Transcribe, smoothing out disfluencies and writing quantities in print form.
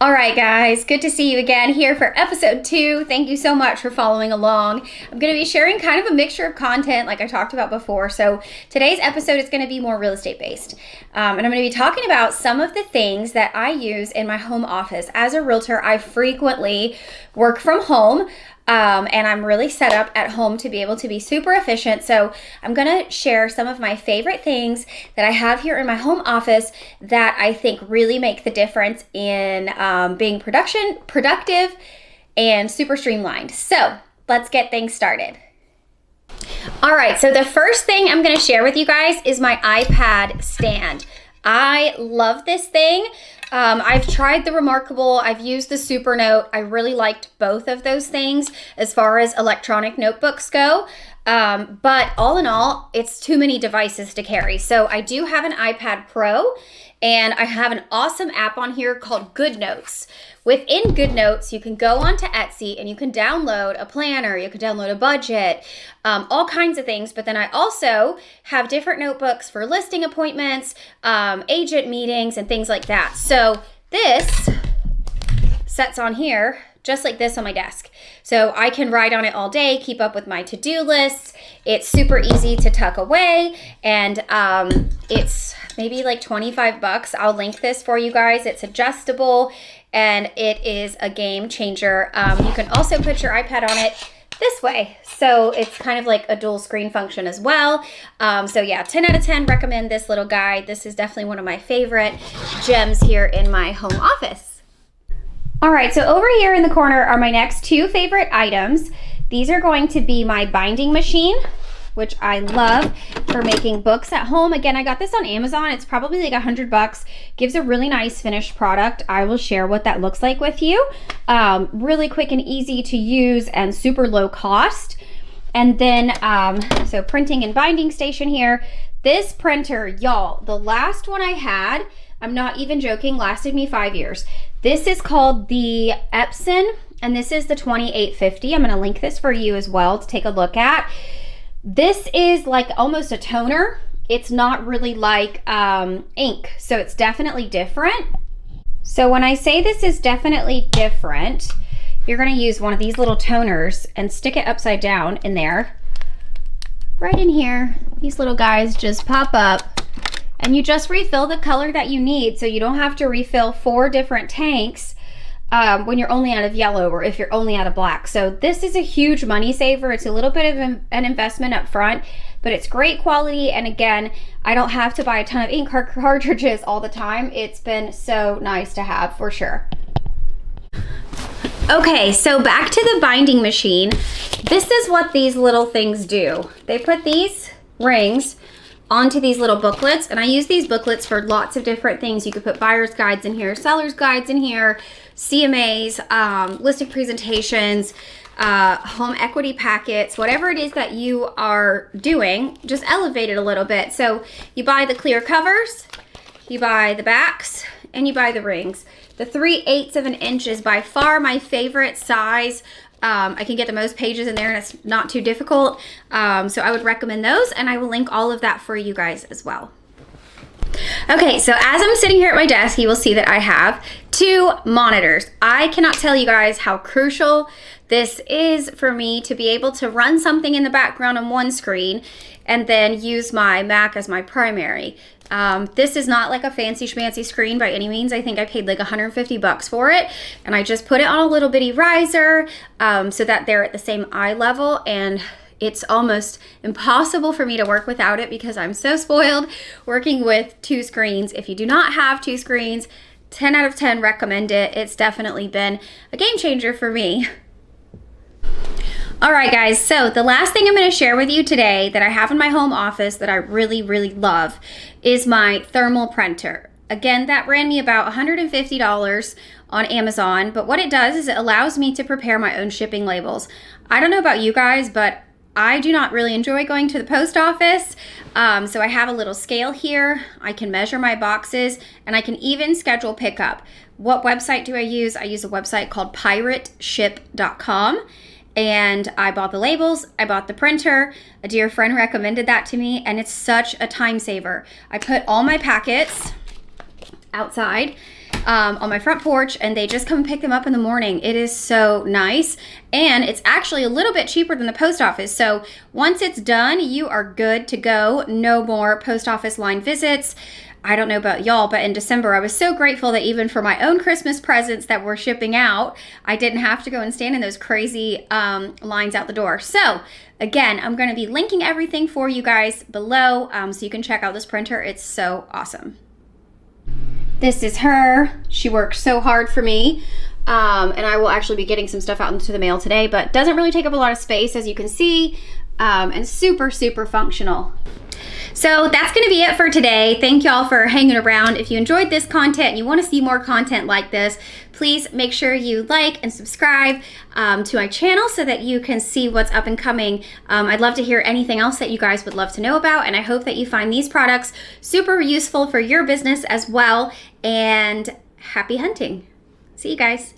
All right, guys, good to see you again here for episode 2. Thank you so much for following along. I'm going to be sharing kind of a mixture of content like I talked about before. So today's episode is going to be more real estate based. And I'm going to be talking about some of the things that I use in my home office. As a realtor, I frequently work from home. And I'm really set up at home to be able to be super efficient. So I'm going to share some of my favorite things that I have here in my home office that I think really make the difference in being productive and super streamlined. So let's get things started. All right, so the first thing I'm going to share with you guys is my iPad stand. I love this thing. I've tried the Remarkable, I've used the Supernote. I really liked both of those things as far as electronic notebooks go. But all in all, it's too many devices to carry. So I do have an iPad Pro, and I have an awesome app on here called GoodNotes. Within GoodNotes, you can go onto Etsy and you can download a planner, you can download a budget, all kinds of things. But then I also have different notebooks for listing appointments, agent meetings, and things like that. So this sets on here just like this on my desk. So I can write on it all day, keep up with my to-do lists. It's super easy to tuck away, and it's maybe like 25 bucks. I'll link this for you guys. It's adjustable and it is a game changer. You can also put your iPad on it this way. So it's kind of like a dual screen function as well. So yeah, 10 out of 10 recommend this little guide. This is definitely one of my favorite gems here in my home office. All right, so over here in the corner are my next two favorite items. These are going to be my binding machine, which I love for making books at home. Again, I got this on Amazon. It's probably like 100 bucks. Gives a really nice finished product. I will share what that looks like with you. Really quick and easy to use and super low cost. And then, so printing and binding station here. This printer, y'all, the last one I had, I'm not even joking, lasted me 5 years. This is called the Epson, and this is the 2850. I'm going to link this for you as well to take a look at. This is like almost a toner. It's not really like ink, so it's definitely different. So when I say this is definitely different, you're going to use one of these little toners and stick it upside down in there. Right in here, these little guys just pop up. And you just refill the color that you need, so you don't have to refill 4 different tanks when you're only out of yellow or if you're only out of black. So this is a huge money saver. It's a little bit of an investment up front, but it's great quality. And again, I don't have to buy a ton of ink cartridges all the time. It's been so nice to have for sure. Okay, so back to the binding machine. This is what these little things do. They put these rings onto these little booklets, and I use these booklets for lots of different things. You could put buyer's guides in here, seller's guides in here, CMAs, listing presentations, home equity packets, whatever it is that you are doing, just elevate it a little bit. So you buy the clear covers, you buy the backs, and you buy the rings. The 3/8 of an inch is by far my favorite size. I can get the most pages in there and it's not too difficult. So I would recommend those, and I will link all of that for you guys as well. Okay, so as I'm sitting here at my desk, you will see that I have 2 monitors. I cannot tell you guys how crucial this is for me to be able to run something in the background on one screen and then use my Mac as my primary. This is not like a fancy schmancy screen by any means. I think I paid like 150 bucks for it, and I just put it on a little bitty riser so that they're at the same eye level, and it's almost impossible for me to work without it because I'm so spoiled working with 2 screens. If you do not have 2 screens, 10 out of 10 recommend it. It's definitely been a game changer for me. All right, guys, so the last thing I'm going to share with you today that I have in my home office that I really, really love is my thermal printer. Again, that ran me about $150 on Amazon, but what it does is it allows me to prepare my own shipping labels. I don't know about you guys, but I do not really enjoy going to the post office. So I have a little scale here. I can measure my boxes, and I can even schedule pickup. What website do I use? I use a website called pirateship.com. And I bought the labels, I bought the printer. A dear friend recommended that to me, and it's such a time saver. I put all my packets outside, on my front porch, and they just come and pick them up in the morning. It is so nice, and it's actually a little bit cheaper than the post office. So once it's done, you are good to go. No more post office line visits. I don't know about y'all, but in December, I was so grateful that even for my own Christmas presents that were shipping out, I didn't have to go and stand in those crazy lines out the door. So again, I'm going to be linking everything for you guys below so you can check out this printer. It's so awesome. This is her. She worked so hard for me. And I will actually be getting some stuff out into the mail today, but doesn't really take up a lot of space, as you can see, and super, super functional. So that's going to be it for today. Thank y'all for hanging around. If you enjoyed this content and you want to see more content like this, please make sure you like and subscribe to my channel so that you can see what's up and coming. I'd love to hear anything else that you guys would love to know about, and I hope that you find these products super useful for your business as well. And happy hunting. See you guys.